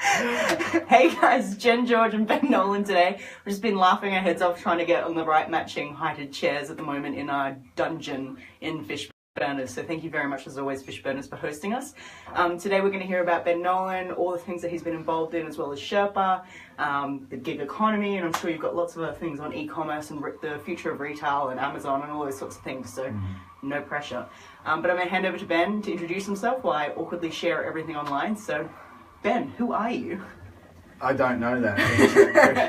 Hey guys, Jen, George and Ben Nowlan today. We've just been laughing our heads off trying to get on the right matching heighted chairs at the moment in our dungeon in Fishburners. So thank you very much as always, Fishburners, for hosting us. Today we're going to hear about Ben Nowlan, all the things that he's been involved in, as well as Sherpa, the gig economy, and I'm sure you've got lots of other things on e-commerce and the future of retail and Amazon and all those sorts of things. So no pressure. But I'm going to hand over to Ben to introduce himself while I awkwardly share everything online. So Ben, who are you? I don't know that.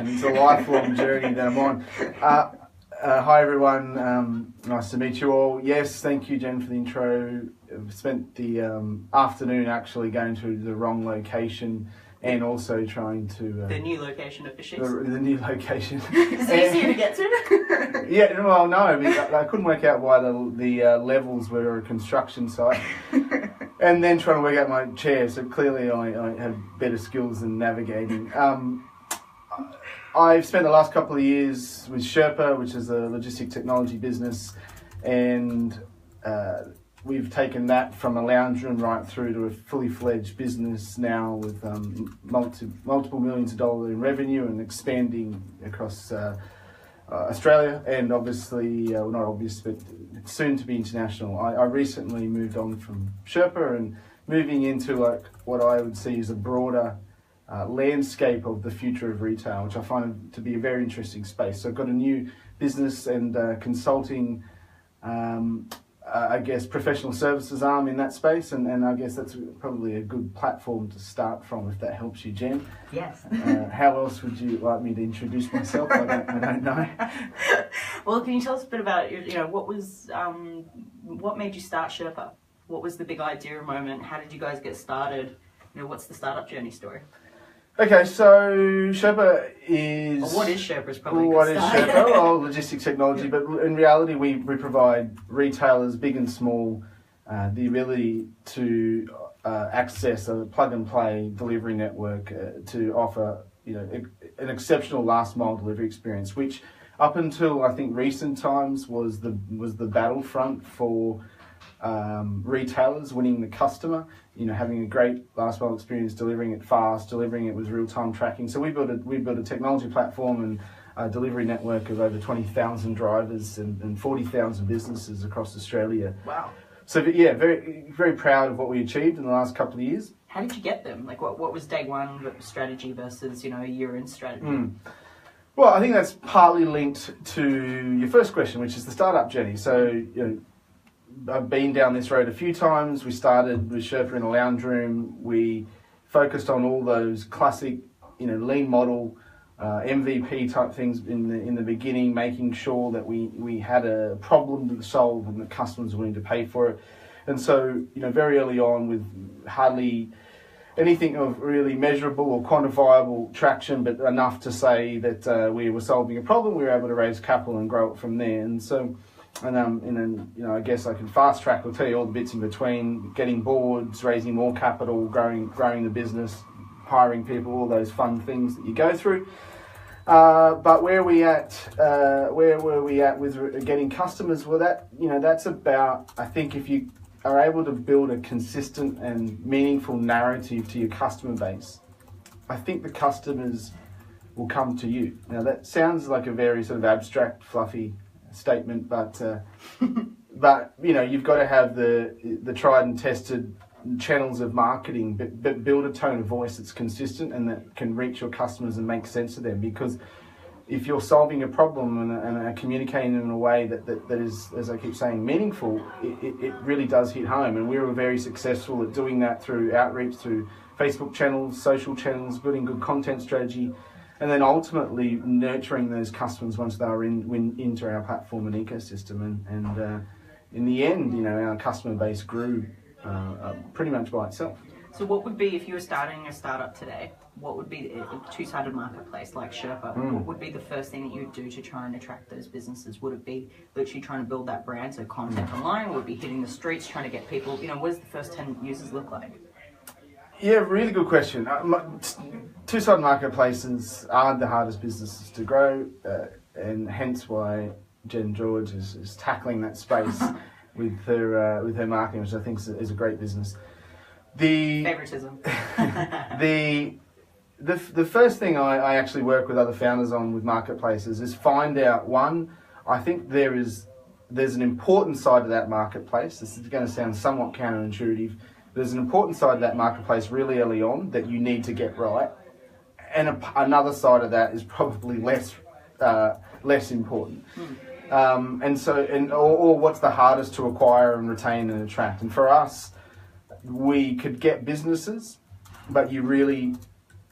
It's a lifelong journey that I'm on. Hi everyone, nice to meet you all. Yes, thank you Jen for the intro. I've spent the afternoon actually going to the wrong location and also trying to... the new location of Fishies? The new location. Is it easier to get to? Yeah, well no, I couldn't work out why the levels were a construction site. And then trying to work out my chair, so clearly I have better skills than navigating. I've spent the last couple of years with Sherpa, which is a logistic technology business, and we've taken that from a lounge room right through to a fully fledged business now with multiple millions of dollars in revenue and expanding across Australia, and obviously, well, not obvious, but soon to be international. I recently moved on from Sherpa and moving into like what I would see as a broader landscape of the future of retail, which I find to be a very interesting space. So I've got a new business and consulting, I guess, professional services arm in that space, and I guess that's probably a good platform to start from if that helps you, Jen. Yes. How else would you like me to introduce myself? I don't know. Well, can you tell us a bit about, what made you start Sherpa? What was the big idea moment? How did you guys get started? What's the startup journey story? Okay, so Sherpa is... Well, what is Sherpa is probably What is Sherpa? Well, logistics technology, but in reality we provide retailers, big and small, the ability to access a plug-and-play delivery network to offer an exceptional last-mile delivery experience, which up until I think recent times was the battlefront for retailers winning the customer, having a great last mile experience, delivering it fast, delivering it with real-time tracking. So we built a technology platform and a delivery network of over 20,000 drivers and 40,000 businesses across Australia. Wow. So yeah, very, very proud of what we achieved in the last couple of years. How did you get them? Like what was day one strategy versus, a year in strategy? Well, I think that's partly linked to your first question, which is the startup journey. So, I've been down this road a few times. We started with Sherpa in a lounge room. We focused on all those classic, lean model, MVP type things in the beginning, making sure that we had a problem to solve and the customers were willing to pay for it. And so, very early on, with hardly anything of really measurable or quantifiable traction, but enough to say that we were solving a problem, we were able to raise capital and grow it from there. And so. And then I guess I can fast track. I'll tell you all the bits in between: getting boards, raising more capital, growing the business, hiring people, all those fun things that you go through. But where were we at with getting customers? Well, that's about, I think, if you are able to build a consistent and meaningful narrative to your customer base, I think the customers will come to you. Now that sounds like a very sort of abstract, fluffy statement, but you've got to have the tried and tested channels of marketing, but build a tone of voice that's consistent and that can reach your customers and make sense to them. Because if you're solving a problem and are communicating in a way that is, as I keep saying, meaningful, it really does hit home. And we were very successful at doing that through outreach, through Facebook channels, social channels, building good content strategy, and then ultimately nurturing those customers once they are into our platform and ecosystem. And in the end, our customer base grew pretty much by itself. So what would be, if you were starting a startup today, what would be a two-sided marketplace like Sherpa? What would be the first thing that you would do to try and attract those businesses? Would it be literally trying to build that brand, so content online? Would it be hitting the streets, trying to get people, what does the first 10 users look like? Yeah, really good question. Two-sided marketplaces are the hardest businesses to grow, and hence why Jen George is tackling that space with her marketing, which I think is a great business. Favoritism. the first thing I actually work with other founders on with marketplaces is find out, one, I think there's an important side of that marketplace. This is going to sound somewhat counterintuitive. There's an important side of that marketplace really early on that you need to get right. And another side of that is probably less important. Or what's the hardest to acquire and retain and attract. And for us, we could get businesses, but you really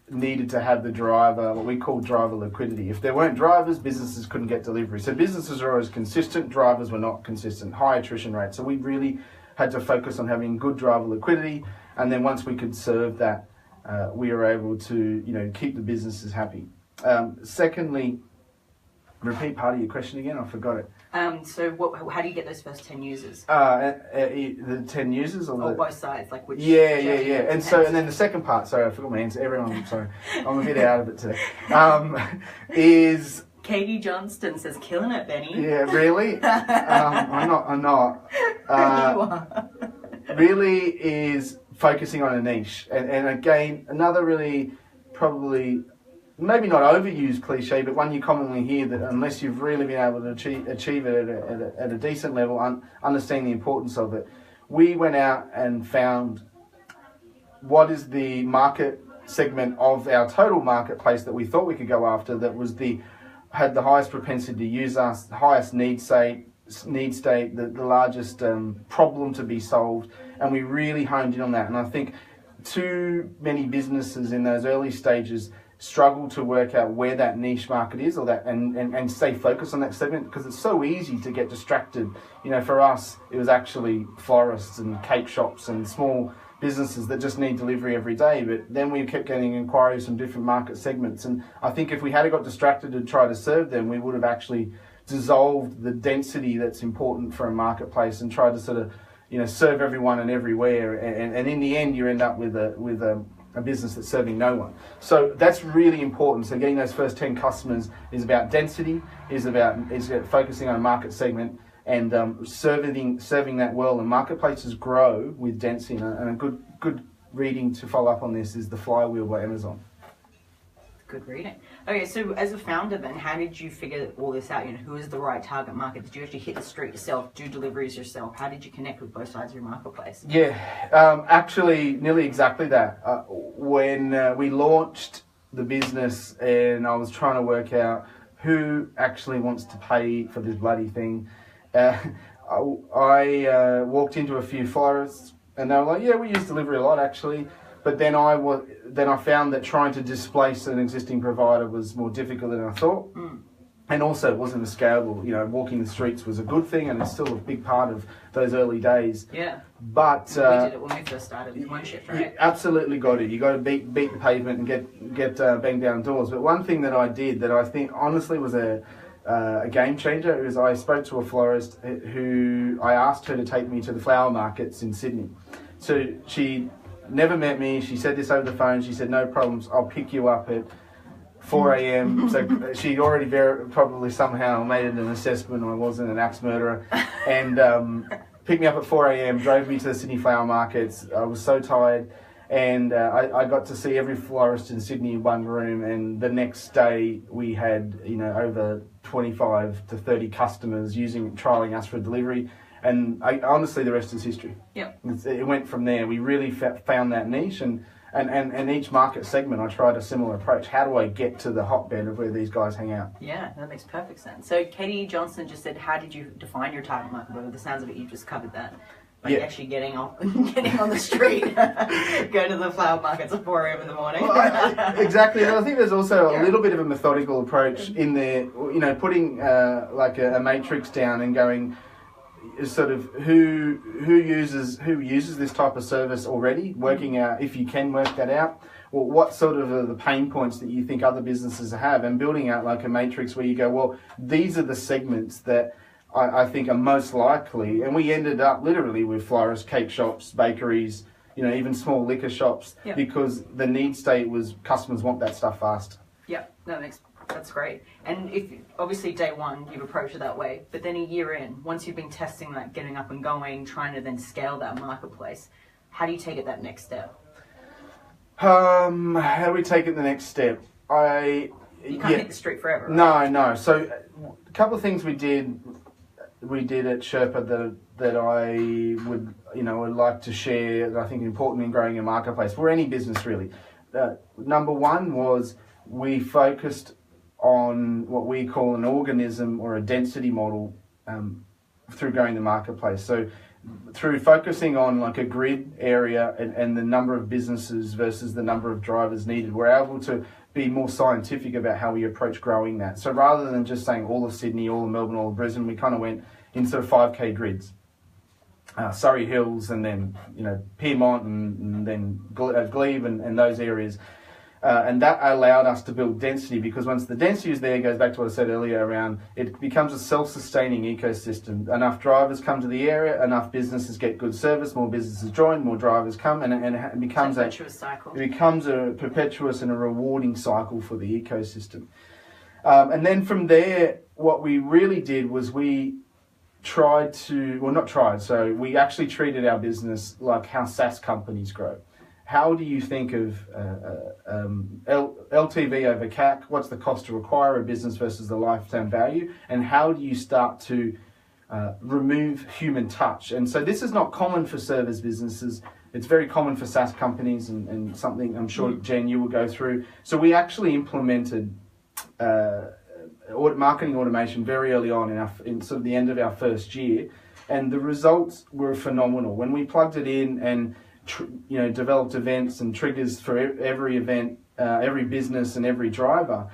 needed to have the driver, what we call driver liquidity. If there weren't drivers, businesses couldn't get delivery. So businesses are always consistent, drivers were not consistent, high attrition rates. So we really had to focus on having good driver liquidity, and then once we could serve that, we were able to, keep the businesses happy. Secondly, repeat part of your question again, I forgot it. How do you get those first 10 users? The 10 users or both sides, like which? Yeah. And then the second part, sorry, I forgot my answer. Everyone, sorry, I'm a bit out of it today. Is Katie Johnston says, killing it, Benny. Yeah, really? I'm not. You are. Really is focusing on a niche. And again, another really probably, maybe not overused cliche, but one you commonly hear, that unless you've really been able to achieve it at a decent level, understand the importance of it. We went out and found what is the market segment of our total marketplace that we thought we could go after, that had the highest propensity to use us, the highest need state, the largest problem to be solved, and we really honed in on that. And I think too many businesses in those early stages struggle to work out where that niche market is, or that and stay focused on that segment, because it's so easy to get distracted. For us, it was actually florists and cake shops and small businesses that just need delivery every day. But then we kept getting inquiries from different market segments, and I think if we had got distracted to try to serve them, we would have actually dissolved the density that's important for a marketplace and tried to sort of serve everyone and everywhere, and in the end you end up with a business that's serving no one. So that's really important. So getting those first 10 customers is about density, is about focusing on a market segment, and serving that well. And marketplaces grow with density. And a good reading to follow up on this is The Flywheel by Amazon. Good reading. Okay, so as a founder then, how did you figure all this out? Who is the right target market? Did you actually hit the street yourself, do deliveries yourself? How did you connect with both sides of your marketplace? Yeah, actually nearly exactly that. When we launched the business and I was trying to work out who actually wants to pay for this bloody thing, I walked into a few florists and they were like, yeah, we use delivery a lot actually. But then I found that trying to displace an existing provider was more difficult than I thought. And also it wasn't as scalable. Walking the streets was a good thing, and it's still a big part of those early days. Yeah. But we did it when we first started with one shift, right? You absolutely got it. You got to beat the pavement and get bang down doors. But one thing that I did that I think honestly was a game changer is I spoke to a florist who I asked her to take me to the flower markets in Sydney. So she never met me. She said this over the phone. She said, no problems, I'll pick you up at 4 a.m. So she'd already probably somehow made it an assessment I wasn't an axe murderer. And picked me up at 4 a.m, drove me to the Sydney flower markets. I was so tired. And I got to see every florist in Sydney in one room. And the next day we had, over 25 to 30 customers trialing us for delivery. And honestly, the rest is history. Yep. It went from there. We really found that niche, and each market segment, I tried a similar approach. How do I get to the hotbed of where these guys hang out? Yeah, that makes perfect sense. So Katie Johnson just said, how did you define your target market? By the sounds of it, you just covered that. Like actually getting on the street, go to the flower markets at 4 a.m. in the morning. Well, exactly. And I think there's also a little bit of a methodical approach in there, putting like a matrix down and going, is sort of who uses this type of service already, working out, if you can work that out, well, what sort of are the pain points that you think other businesses have, and building out like a matrix where you go, well, these are the segments that I think are most likely. And we ended up literally with florists, cake shops, bakeries, even small liquor shops, because the need state was customers want that stuff fast. Yeah, that's great. And if obviously day one you've approached it that way, but then a year in, once you've been testing that, getting up and going, trying to then scale that marketplace, how do you take it that next step? How do we take it the next step? You can't hit the street forever, right? No. So a couple of things we did at Sherpa that I would like to share that I think are important in growing a marketplace for any business really. Number one was we focused on what we call an organism or a density model through growing the marketplace. So through focusing on like a grid area and the number of businesses versus the number of drivers needed, we're able to be more scientific about how we approach growing that. So rather than just saying all of Sydney, all of Melbourne, all of Brisbane, we kind of went in sort of 5K grids. Surrey Hills and then, Pyrmont and then Glebe and those areas. And that allowed us to build density, because once the density is there, it goes back to what I said earlier around, it becomes a self-sustaining ecosystem. Enough drivers come to the area, enough businesses get good service, more businesses join, more drivers come, and it becomes a cycle. It becomes a perpetuous and a rewarding cycle for the ecosystem. And then from there, what we really did was we we actually treated our business like how SaaS companies grow. How do you think of LTV over CAC? What's the cost to acquire a business versus the lifetime value? And how do you start to remove human touch? And so this is not common for service businesses. It's very common for SaaS companies and something I'm sure, Jen, you will go through. So we actually implemented marketing automation very early on in sort of the end of our first year. And the results were phenomenal. When we plugged it in and developed events and triggers for every event, every business and every driver,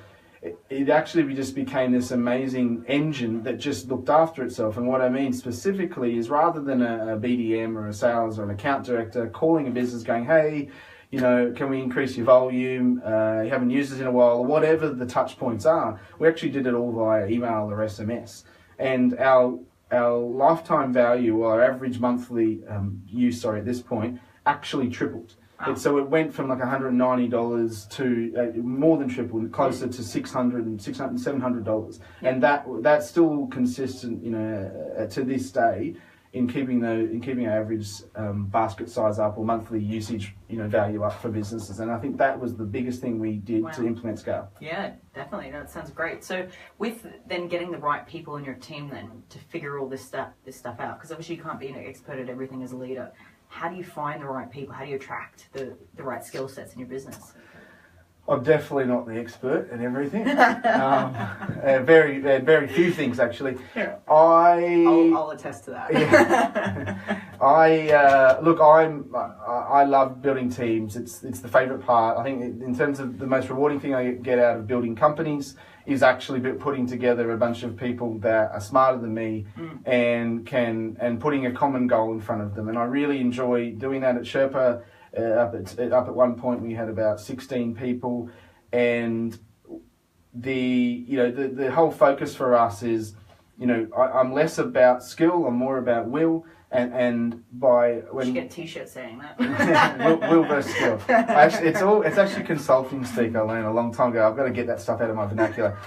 it actually just became this amazing engine that just looked after itself. And what I mean specifically is, rather than a BDM or a sales or an account director calling a business going, hey, can we increase your volume? You haven't used it in a while, or whatever the touch points are. We actually did it all via email or SMS. And our lifetime value, or our average monthly use, at this point, actually tripled. Wow. So it went from like $190 to more than tripled, closer to $600, $700. Yeah. And that's still consistent, to this day, in keeping our average basket size up, or monthly usage, value up for businesses. And I think that was the biggest thing we did to implement scale. Yeah, definitely. That sounds great. So with then getting the right people in your team then to figure all this stuff out, because obviously you can't be an expert at everything as a leader. How do you find the right people? How do you attract the right skill sets in your business? I'm definitely not the expert at everything. Very few things, actually. Yeah. I'll attest to that. Yeah. I love building teams. It's the favourite part. I think in terms of the most rewarding thing I get out of building companies is actually putting together a bunch of people that are smarter than me and putting a common goal in front of them. And I really enjoy doing that at Sherpa. Up at one point we had about 16 people, and the whole focus for us is, I'm less about skill, I'm more about will. And when you should get a t-shirt saying that. will versus skill. It's actually consulting speak I learned a long time ago. I've got to get that stuff out of my vernacular.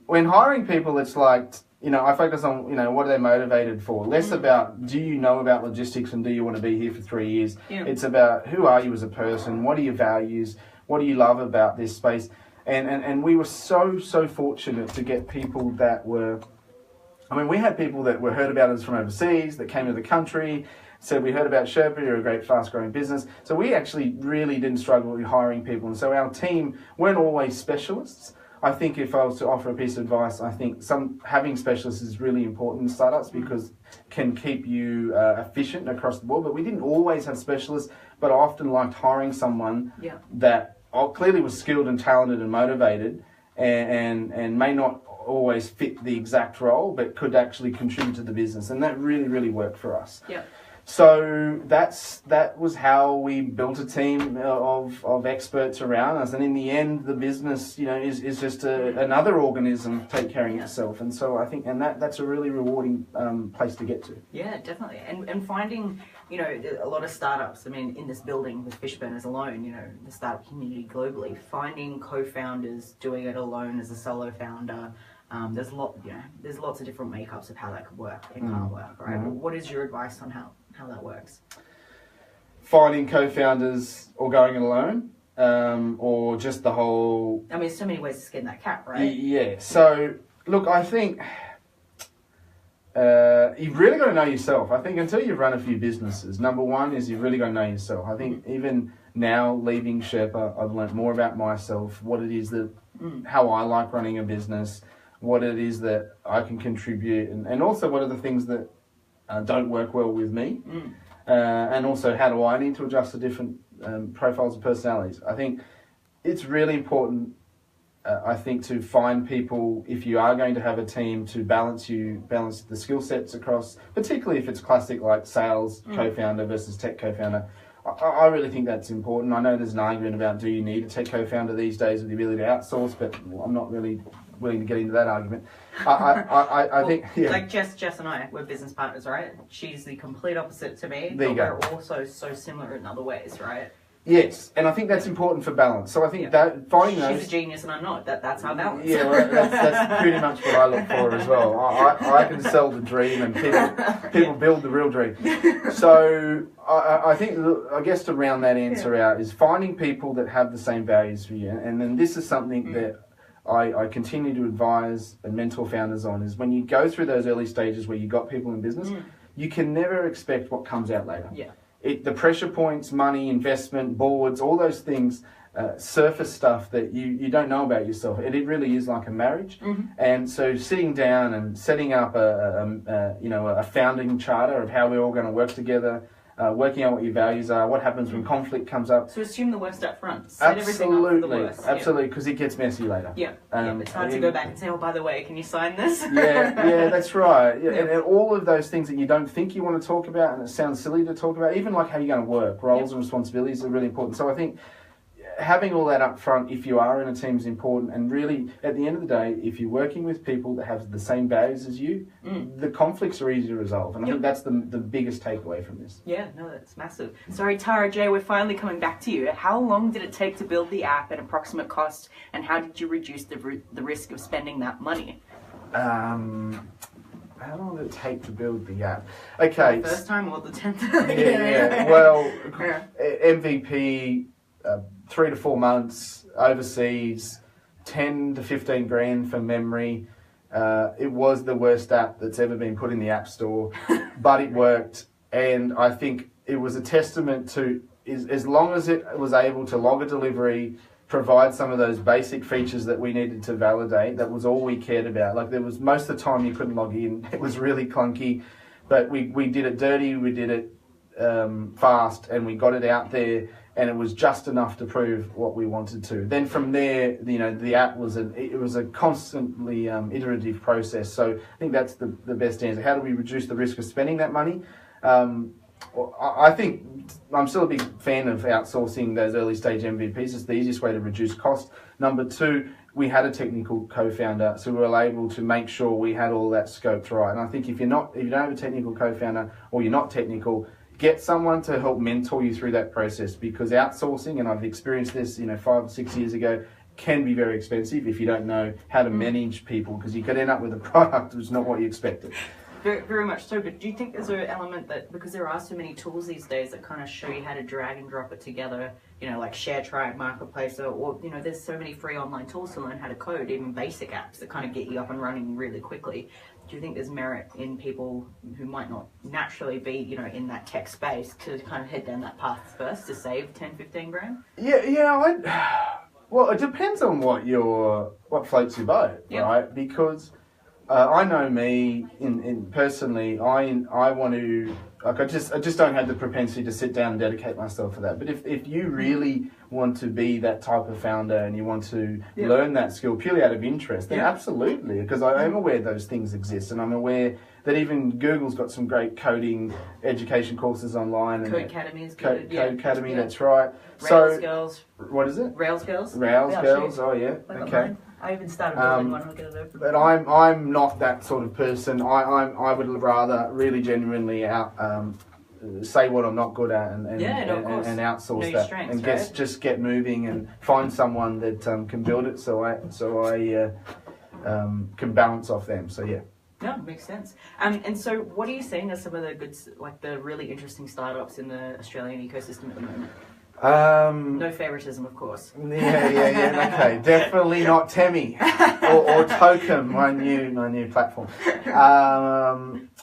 When hiring people, it's like, I focus on, what are they motivated for? Less about, do you know about logistics and do you want to be here for 3 years? Yeah. It's about, who are you as a person? What are your values? What do you love about this space? And we were so fortunate to get people that were, we had people that heard about us from overseas, that came to the country, said, we heard about Sherpa, you're a great fast-growing business. So we actually really didn't struggle with hiring people. And so our team weren't always specialists. I think if I was to offer a piece of advice, I think having specialists is really important in startups, because it can keep you efficient across the board. But we didn't always have specialists, but I often liked hiring someone that clearly was skilled and talented and motivated, and may not always fit the exact role, but could actually contribute to the business. And that really, really worked for us. Yeah. So that was how we built a team of experts around us, and in the end, the business, is just another organism take caring of itself. And so I think, that's a really rewarding place to get to. Yeah, definitely. And finding, a lot of startups. In this building with Fishburners alone, the startup community globally, finding co-founders doing it alone as a solo founder. There's lots of different makeups of how that could work and can't work, right? What is your advice on how that works? finding co-founders or going it alone, or just the whole... I mean, there's so many ways to skin that cat, right? Yeah. So, look, I think you've really got to know yourself. I think until you've run a few businesses, number one is you've really got to know yourself. I think even now, leaving Sherpa, I've learned more about myself, what it is that, how I like running a business, what it is that I can contribute, and also what are the things that don't work well with me. And also, how do I need to adjust to different profiles of personalities? I think it's really important, I think, to find people, if you are going to have a team, to balance the skill sets across, particularly if it's classic like sales co-founder versus tech co-founder. I really think that's important. I know there's an argument about do you need a tech co-founder these days with the ability to outsource, but I'm not really willing to get into that argument. I think, yeah. Like Jess and I, we're business partners, right? She's the complete opposite to me, there you but go. we're also so similar in other ways, right? Yes, and I think that's important for balance. So I think that finding those... She's a genius and I'm not. That's our balance. Yeah, well, that's pretty much what I look for as well. I can sell the dream and people build the real dream. So I think, I guess to round that answer out is finding people that have the same values for you. And then this is something that I continue to advise and mentor founders on, is when you go through those early stages where you got people in business, you can never expect what comes out later. Yeah. The pressure points, money, investment, boards, all those things, surface stuff that you don't know about yourself. It really is like a marriage. And so sitting down and setting up a founding charter of how we're all going to work together, working out what your values are, what happens when conflict comes up. So assume the worst up front. Set everything up for the worst. Absolutely, because it gets messy later. Yeah. It's hard to go back and say, oh, by the way, can you sign this? Yeah, that's right. Yeah. And all of those things that you don't think you want to talk about, and it sounds silly to talk about, even like how you're going to work, roles and responsibilities are really important. So I think having all that up front, if you are in a team, is important. And really, at the end of the day, if you're working with people that have the same values as you, the conflicts are easy to resolve. And I think that's the biggest takeaway from this. Yeah, no, that's massive. Sorry, Tara J, we're finally coming back to you. How long did it take to build the app at approximate cost, and how did you reduce the risk of spending that money? How long did it take to build the app? Okay. The first time or the 10th? Yeah. Well, MVP... 3 to 4 months overseas, 10 to 15 grand from memory. It was the worst app that's ever been put in the App Store, but it worked. And I think it was a testament to, as long as it was able to log a delivery, provide some of those basic features that we needed to validate, that was all we cared about. Like, there was, most of the time you couldn't log in. It was really clunky, but we did it dirty, we did it fast, and we got it out there. And it was just enough to prove what we wanted to. Then from there, the app was a constantly iterative process. So I think that's the best answer. How do we reduce the risk of spending that money? I think I'm still a big fan of outsourcing those early stage MVPs. It's the easiest way to reduce cost. Number two, we had a technical co-founder, so we were able to make sure we had all that scoped right. And I think if you don't have a technical co-founder, or you're not technical, get someone to help mentor you through that process, because outsourcing, and I've experienced this 5 or 6 years ago, can be very expensive if you don't know how to manage people, because you could end up with a product which is not what you expected. Very, very much so, but do you think there's an element that, because there are so many tools these days that kind of show you how to drag and drop it together, like ShareTribe, Marketplace, or there's so many free online tools to learn how to code, even basic apps that kind of get you up and running really quickly. Do you think there's merit in people who might not naturally be, in that tech space to kind of head down that path first to save 10, 15 grand? Well, it depends on what floats your boat, right? Because I know me in personally, I want to, like, I just don't have the propensity to sit down and dedicate myself to that. But if you really want to be that type of founder and you want to learn that skill purely out of interest, then absolutely, because I am aware those things exist, and I'm aware that even Google's got some great coding education courses online. Code Academy is good. Code Academy, that's right. Rails Girls. What is it? Rails Girls. Rails Girls, oh yeah, okay. I even started building one. I'll get it open. But I'm not that sort of person. I would rather really genuinely say what I'm not good at and outsource that strengths, and just get moving and find someone that can build it. So I can balance off them. So yeah. No, it makes sense. And so what are you seeing as some of the good, like the really interesting startups in the Australian ecosystem at the moment? No favoritism, of course. Yeah. Okay, definitely not Temi or Token, my new platform.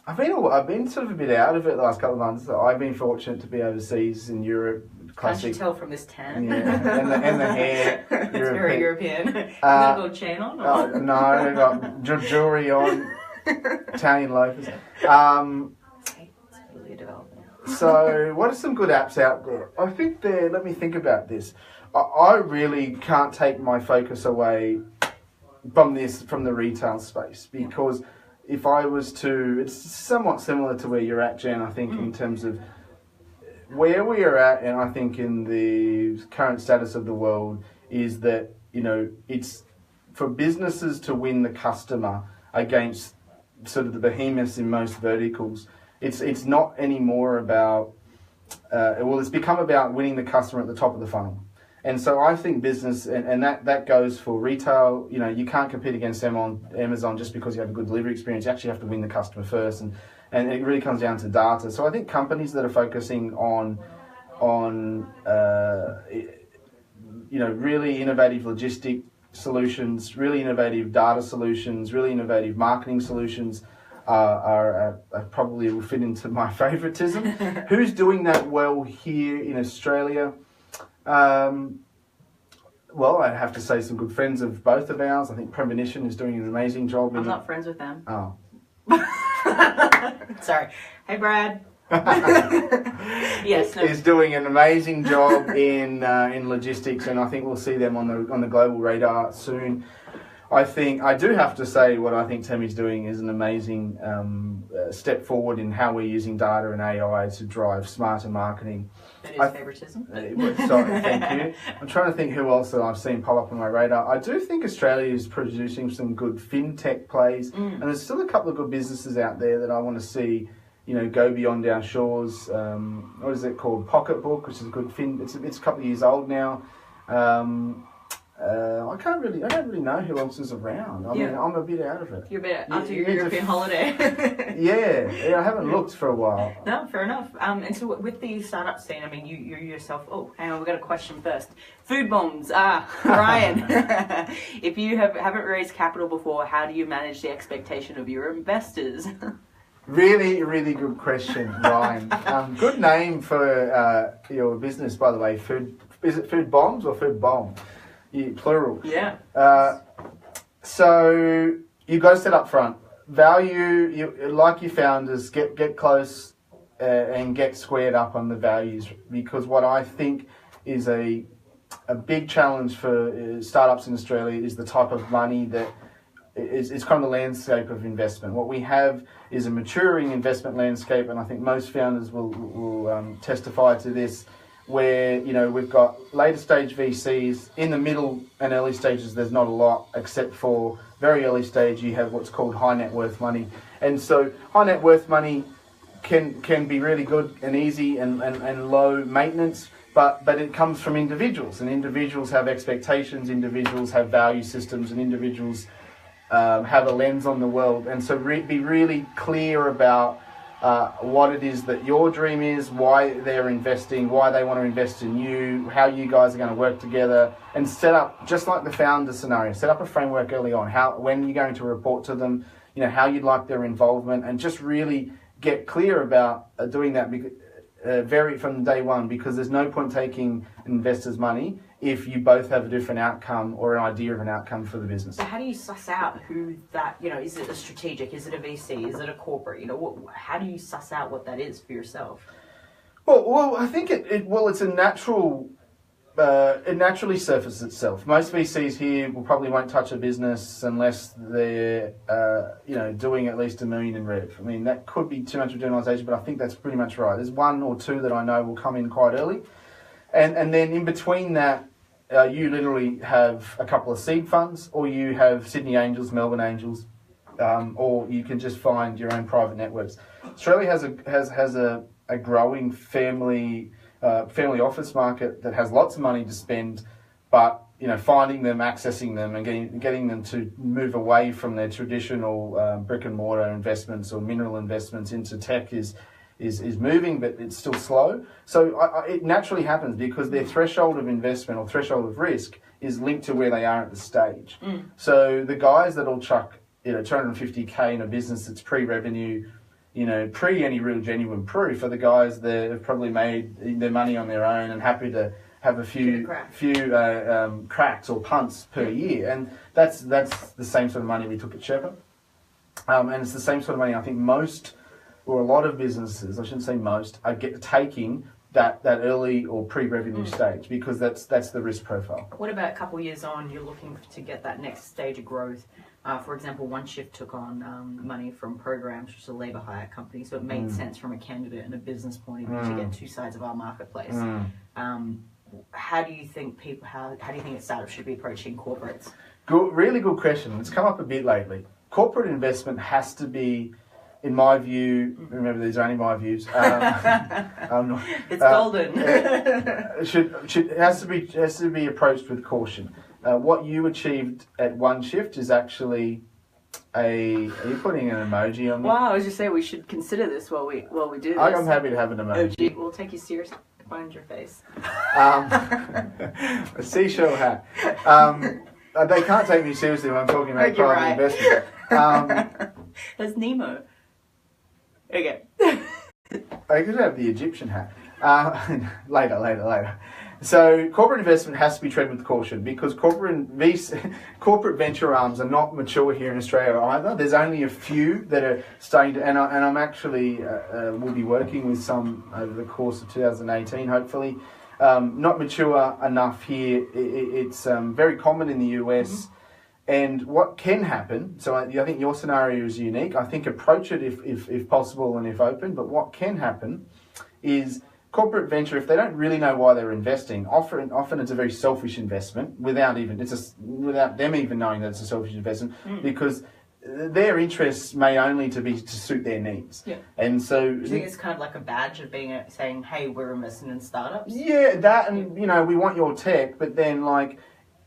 I've been sort of a bit out of it the last couple of months. I've been fortunate to be overseas in Europe. Classic. Can't you tell from this tan? Yeah, and the hair. It's very European. You got a gold chain on? Or? No, I got jewelry on. Italian loafers. Totally developing. So, what are some good apps out there? I think let me think about this. I really can't take my focus away from the retail space, because if I was to, it's somewhat similar to where you're at, Jen, I think, in terms of where we are at, and I think in the current status of the world, is that, it's for businesses to win the customer against sort of the behemoths in most verticals. It's not anymore about, it's become about winning the customer at the top of the funnel. And so I think business, and that goes for retail, you can't compete against them on Amazon just because you have a good delivery experience. You actually have to win the customer first, and it really comes down to data. So I think companies that are focusing on really innovative logistic solutions, really innovative data solutions, really innovative marketing solutions, probably will fit into my favoritism. Who's doing that well here in Australia? Well, I have to say some good friends of both of ours. I think Premonition is doing an amazing job. I'm not friends with them. Oh. Sorry. Hey, Brad. Yes, no. Is doing an amazing job in logistics, and I think we'll see them on the global radar soon. I do have to say what I think Temi's doing is an amazing step forward in how we're using data and AI to drive smarter marketing. That is favoritism. Sorry, thank you. I'm trying to think who else that I've seen pop up on my radar. I do think Australia is producing some good fintech plays, and there's still a couple of good businesses out there that I want to see, go beyond our shores. What is it called? Pocketbook, which is a good it's a couple of years old now. I don't really know who else is around. I mean, I'm a bit out of it. You're a bit after your European holiday. yeah, I haven't looked for a while. No, fair enough. And so with the startup scene, I mean, you yourself. Oh, hang on, we got a question first. Food bombs. Ryan, if you haven't raised capital before, how do you manage the expectation of your investors? Really, really good question, Ryan. Good name for your business, by the way. Is it Food Bombs or Food Bomb? Plural. Yeah. So you've got to set up front. Value, like your founders, get close and get squared up on the values, because what I think is a big challenge for startups in Australia is the type of money that it's kind of the landscape of investment. What we have is a maturing investment landscape, and I think most founders will testify to this, where we've got later stage VCs. In the middle and early stages there's not a lot, except for very early stage you have what's called high net worth money. And so high net worth money can be really good and easy and low maintenance, but it comes from individuals, and individuals have expectations, individuals have value systems, and individuals have a lens on the world. And so be really clear about what it is that your dream is, why they're investing, why they want to invest in you, how you guys are going to work together, and set up, just like the founder scenario, set up a framework early on, when you're going to report to them, how you'd like their involvement, and just really get clear about doing that from day one, because there's no point taking investors' money if you both have a different outcome or an idea of an outcome for the business. So how do you suss out who that, is it a strategic, is it a VC, is it a corporate, how do you suss out what that is for yourself? Well, I think it's a natural, it naturally surfaces itself. Most VCs here won't touch a business unless they're, doing at least $1 million in rev. I mean, that could be too much of a generalisation, but I think that's pretty much right. There's one or two that I know will come in quite early. And then in between that, you literally have a couple of seed funds, or you have Sydney Angels, Melbourne Angels, or you can just find your own private networks. Australia has a growing family office market that has lots of money to spend, but finding them, accessing them, and getting them to move away from their traditional brick and mortar investments or mineral investments into tech is moving, but it's still slow. So it naturally happens because their threshold of investment or threshold of risk is linked to where they are at the stage. So the guys that'll chuck 250K in a business that's pre-revenue, pre any real genuine proof, are the guys that have probably made their money on their own and happy to have a few cracks or punts per year, and that's the same sort of money we took at Sherpa, and it's the same sort of money I think most, or a lot of businesses, I shouldn't say most, are taking that early or pre-revenue stage, because that's the risk profile. What about a couple of years on, you're looking to get that next stage of growth? For example, One Shift took on money from Programs, which is a labour hire company, so it made sense from a candidate and a business point of view to get two sides of our marketplace. How do you think startups should be approaching corporates? Really good question. It's come up a bit lately. Corporate investment has to be, in my view, remember these are only my views. It's golden. It has to be approached with caution. What you achieved at One Shift is actually are you putting an emoji on me? Wow, I was just saying we should consider this while we do this. I'm happy to have an emoji. We'll take you seriously. Find your face. A seashell hat. They can't take me seriously when I'm talking about private investment. That's Nemo. Okay. I could have the Egyptian hat. Later. So corporate investment has to be treated with caution, because corporate venture arms are not mature here in Australia either. There's only a few that are starting to, and I'm actually will be working with some over the course of 2018, hopefully. Not mature enough here. It's very common in the US. And what can happen, so I think your scenario is unique. I think approach it if possible and if open, but what can happen is corporate venture, if they don't really know why they're investing, often it's a very selfish investment without them even knowing that it's a selfish investment, because their interests may only to suit their needs. Yeah. And so do you think it's kind of like a badge of saying, hey, we're investing in startups? Yeah, that, and we want your tech, but then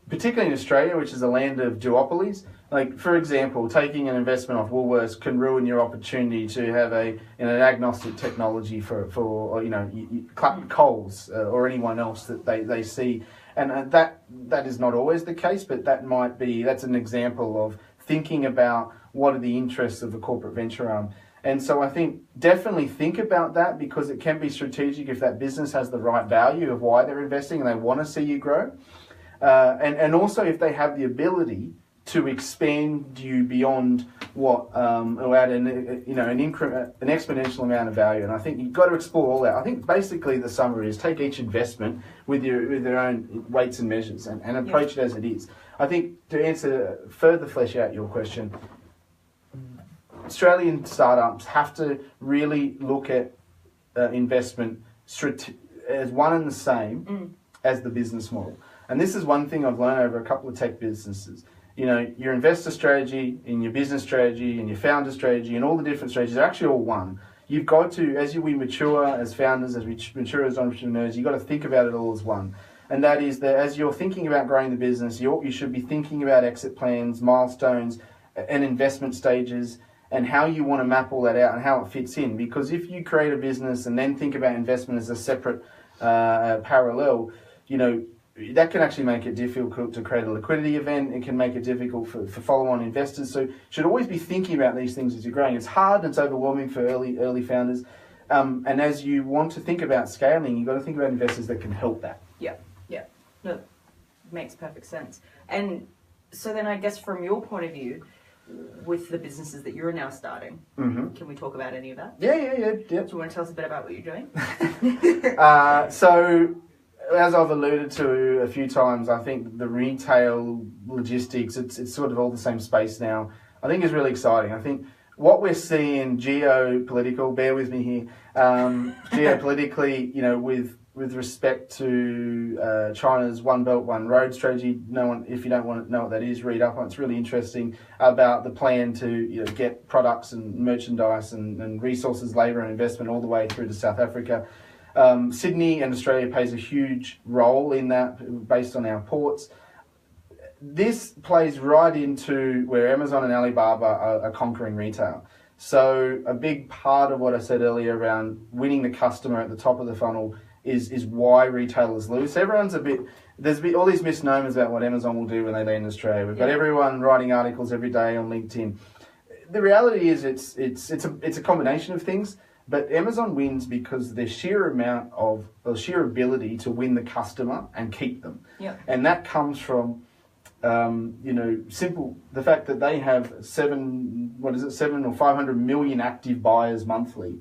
particularly in Australia, which is a land of duopolies, for example, taking an investment off Woolworths can ruin your opportunity to have an agnostic technology for Coles or anyone else that they see, and that is not always the case, but that's an example of thinking about what are the interests of the corporate venture arm. And so I think definitely think about that, because it can be strategic if that business has the right value of why they're investing and they want to see you grow. And also if they have the ability to expand you beyond what, or add an exponential amount of value. And I think you've got to explore all that. I think basically the summary is take each investment with their own weights and measures and approach it as it is. I think to further flesh out your question, Australian startups have to really look at investment as one and the same as the business model. And this is one thing I've learned over a couple of tech businesses. Your investor strategy and your business strategy and your founder strategy and all the different strategies are actually all one. You've got to, we mature as founders, as we mature as entrepreneurs, you've got to think about it all as one. And that is that as you're thinking about growing the business, you should be thinking about exit plans, milestones, and investment stages, and how you want to map all that out and how it fits in. Because if you create a business and then think about investment as a separate parallel, that can actually make it difficult to create a liquidity event. It can make it difficult for follow-on investors. So you should always be thinking about these things as you're growing. It's hard and it's overwhelming for early founders. And as you want to think about scaling, you've got to think about investors that can help that. Yeah. No, makes perfect sense. And so then I guess from your point of view, with the businesses that you're now starting, can we talk about any of that? Yeah. Do you want to tell us a bit about what you're doing? So, as I've alluded to a few times, I think the retail logistics, it's sort of all the same space now. I think is really exciting. I think what we're seeing geopolitical, bear with me here, geopolitically, with respect to China's One Belt, One Road strategy. If you don't want to know what that is, read up on it. It's really interesting about the plan to get products and merchandise and resources, labour and investment all the way through to South Africa. Sydney and Australia plays a huge role in that based on our ports. this plays right into where Amazon and Alibaba are conquering retail. So a big part of what I said earlier around winning the customer at the top of the funnel is why retailers lose. There's all these misnomers about what Amazon will do when they land in Australia. We've got everyone writing articles every day on LinkedIn. The reality is it's a combination of things, but Amazon wins because their sheer ability to win the customer and keep them. Yeah. And that comes from the fact that they have 7 or 500 million active buyers monthly,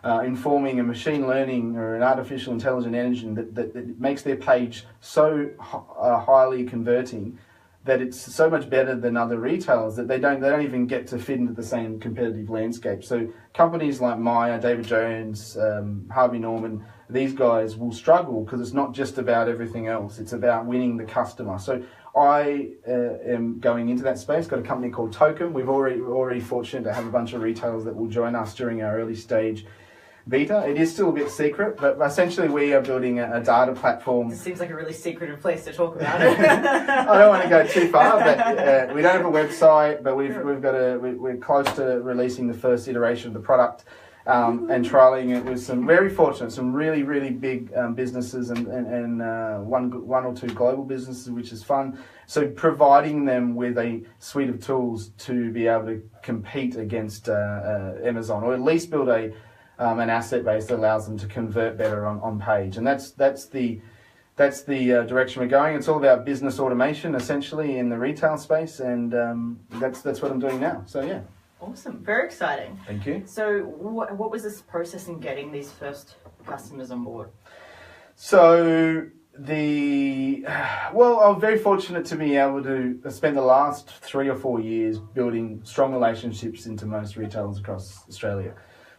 informing a machine learning or an artificial intelligent engine that makes their page so highly converting that it's so much better than other retailers that they don't even get to fit into the same competitive landscape. So companies like Myer, David Jones, Harvey Norman, these guys will struggle because it's not just about everything else. It's about winning the customer. So I am going into that space. Got a company called Token. We've already fortunate to have a bunch of retailers that will join us during our early stage beta. It is still a bit secret, but essentially we are building a data platform. This seems like a really secretive place to talk about it. I don't want to go too far, but we don't have a website, but we're close to releasing the first iteration of the product. And trialing it with some really, really big businesses and one or two global businesses, which is fun. So providing them with a suite of tools to be able to compete against Amazon, or at least build an asset base that allows them to convert better on page. And that's the direction we're going. It's all about business automation, essentially, in the retail space, and that's what I'm doing now. So yeah. Awesome. Very exciting. Thank you. So what was this process in getting these first customers on board? So I was very fortunate to be able to spend the last 3 or 4 years building strong relationships into most retailers across Australia.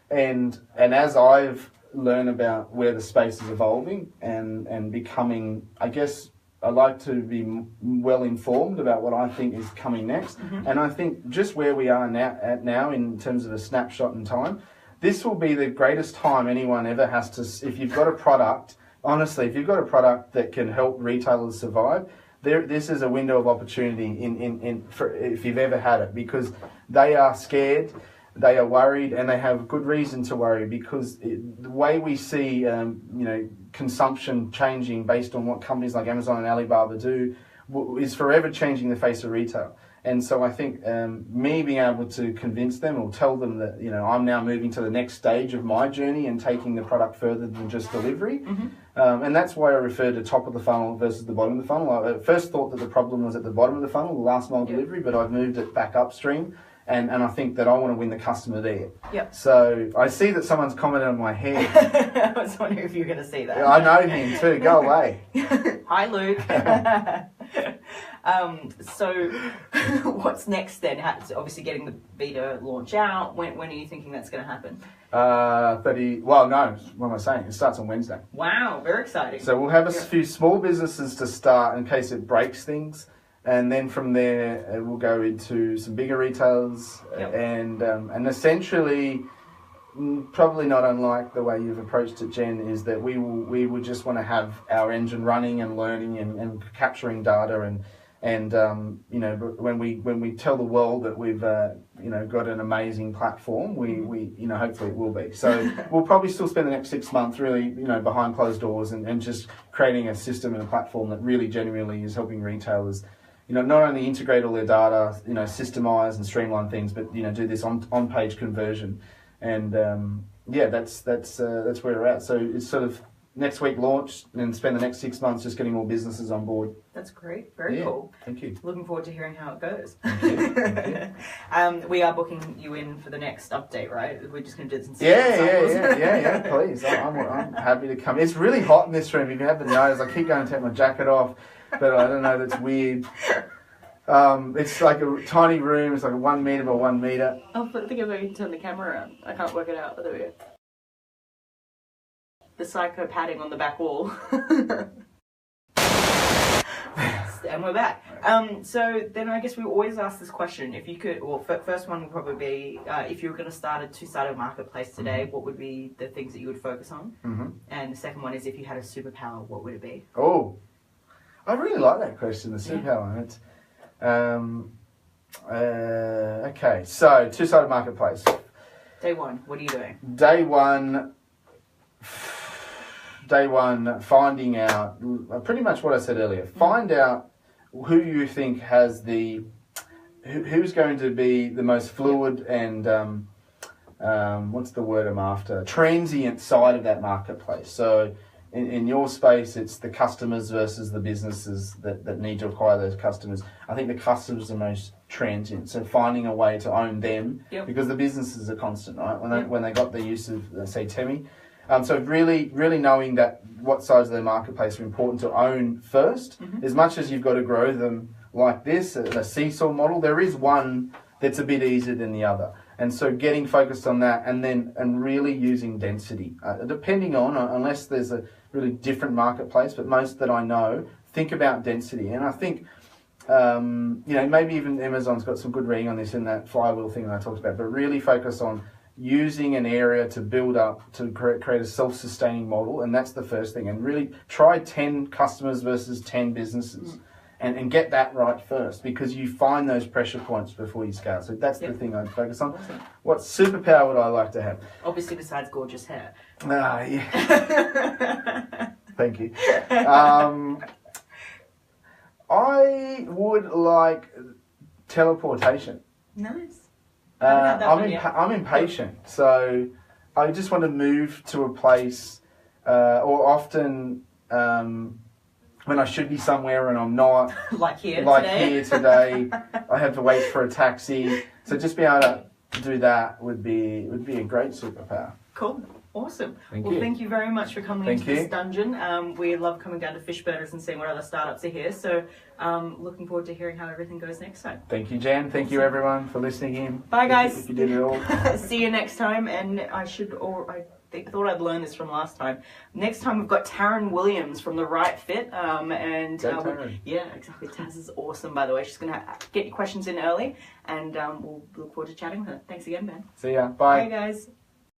And as I've learned about where the space is evolving and becoming, I guess, I like to be well informed about what I think is coming next. And I think just where we are now in terms of a snapshot in time, this will be the greatest time anyone ever has to, if you've got a product, honestly, if you've got a product that can help retailers survive, this is a window of opportunity if you've ever had it, because they are scared, they are worried, and they have good reason to worry, because the way we see consumption changing based on what companies like Amazon and Alibaba do is forever changing the face of retail. And so I think me being able to convince them or tell them that I'm now moving to the next stage of my journey and taking the product further than just delivery. And that's why I refer to top of the funnel versus the bottom of the funnel. I first thought that the problem was at the bottom of the funnel, the last mile delivery, but I've moved it back upstream. And I think that I want to win the customer there. Yep. So I see that someone's commented on my hair. I was wondering if you were going to say that. I know him too. Go away. Hi, Luke. So what's next then? Obviously getting the beta launch out. When are you thinking that's going to happen? What am I saying? It starts on Wednesday. Wow, very exciting. So we'll have a few small businesses to start in case it breaks things. And then from there, we'll go into some bigger retailers, and essentially, probably not unlike the way you've approached it, Jen, is that we would just want to have our engine running and learning and capturing data, and when we tell the world that we've got an amazing platform, we hopefully it will be. So we'll probably still spend the next 6 months really behind closed doors and just creating a system and a platform that really genuinely is helping retailers. Not only integrate all their data, systemize and streamline things, but do this on-page conversion, and that's where we're at. So it's sort of next week launch, and spend the next 6 months just getting more businesses on board. That's great, very cool. Thank you. Looking forward to hearing how it goes. Thank you. Thank you. We are booking you in for the next update, right? We're just going to do this in Yeah. Please, I'm happy to come. It's really hot in this room. If you haven't noticed, I keep going to take my jacket off. But I don't know, that's weird. It's like a tiny room, it's like 1 metre by 1 metre. I think I'm going to turn the camera around. I can't work it out, but there we go. The psycho padding on the back wall. And we're back. So then I guess we always ask this question. If you could, first one would probably be, if you were going to start a two-sided marketplace today, what would be the things that you would focus on? And the second one is, if you had a superpower, what would it be? Oh. I really like that question, the superpower. Okay, so two-sided marketplace. Day one, what are you doing? Day one, finding out pretty much what I said earlier. Find out who you think has who's going to be the most fluid and what's the word I'm after? Transient side of that marketplace. So in your space, it's the customers versus the businesses that need to acquire those customers. I think the customers are most transient. So finding a way to own them, because the businesses are constant, right? When they got the use of, say, Temi. So really knowing that what sides of the marketplace are important to own first, as much as you've got to grow them like this, a seesaw model, there is one that's a bit easier than the other. And so getting focused on that and really using density, depending on, unless there's a really different marketplace, but most that I know, think about density. And I think, maybe even Amazon's got some good reading on this in that flywheel thing that I talked about, but really focus on using an area to build up, to create a self-sustaining model. And that's the first thing. And really try 10 customers versus 10 businesses. And get that right first, because you find those pressure points before you scale. So that's the thing I'd focus on. Awesome. What superpower would I like to have? Obviously, besides gorgeous hair. Yeah. Thank you. I would like teleportation. Nice. I'm impatient, so I just want to move to a place, or often when I should be somewhere and I'm not. Like here today, I have to wait for a taxi. So just be able to do that would be a great superpower. Cool. Awesome. Thank you. Thank you very much for coming into this dungeon. We love coming down to Fishburners and seeing what other startups are here. So looking forward to hearing how everything goes next time. Thank you, Jan. Thank you, everyone, for listening in. Bye, guys. If you did it all. See you next time. And I thought I'd learned this from last time. Next time we've got Taryn Williams from The Right Fit. Taryn. Yeah, exactly. Taz is awesome, by the way. She's going to get your questions in early. And we'll look forward to chatting with her. Thanks again, Ben. See ya. Bye. Bye, guys.